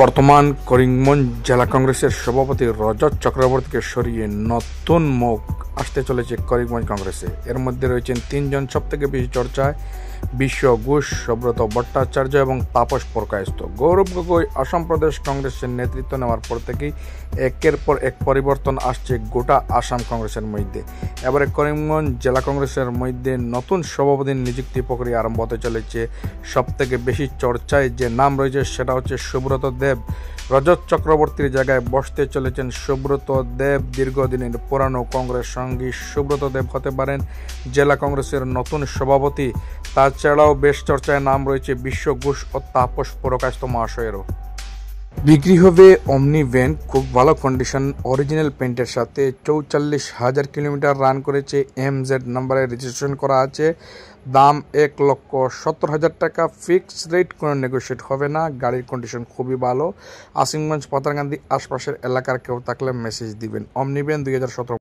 বর্তমান করিমগঞ্জ জেলা কংগ্রেসের সভাপতি রজত চক্রবর্তীকে সরিয়ে নতুন মুখ আসতে চলেছে করিমগঞ্জ কংগ্রেসে। এর মধ্যে রয়েছেন তিনজন সবথেকে বেশি চর্চায় বিশ্ব ঘোষ, সুব্রত ভট্টাচার্য এবং তাপস পুরকায়স্থ। গৌরব গগৈ আসাম প্রদেশ কংগ্রেসের নেতৃত্ব নেওয়ার পর থেকেই একের পর এক পরিবর্তন আসছে গোটা আসাম কংগ্রেসের মধ্যে। এবারে করিমগঞ্জ জেলা কংগ্রেসের মধ্যে নতুন সভাপতির নিযুক্তি প্রক্রিয়া আরম্ভ হতে চলেছে। সবথেকে বেশি চর্চায় যে নাম রয়েছে সেটা হচ্ছে সুব্রত দেব। রজত চক্রবর্তীর জায়গায় বসতে চলেছেন সুব্রত দেব। দীর্ঘদিনের পুরানো কংগ্রেস সঙ্গী সুব্রত দেব হতে পারেন জেলা কংগ্রেসের নতুন সভাপতি। তাছাড়াও বেশ চর্চায় নাম রয়েছে বিশ্ব ঘোষ ও তাপস পুরকায়স্থ মহাশয়েরও। বিক্রি হবে অমনি ভ্যান, খুব ভালো কন্ডিশন, অরিজিনাল পেন্টের সাথে 44,000 কিলোমিটার রান করেছে। MZ নাম্বারে রেজিস্ট্রেশন করা আছে। দাম 1,70,000 টাকা। ফিক্সড রেট, কোনো নেগোশিয়েট হবে না। গাড়ির কন্ডিশন খুবই ভালো। আসিমগঞ্জ, পাতারকান্দি আশপাশের এলাকার কেউ থাকলে মেসেজ দিবেন। অমনি ভ্যান 2017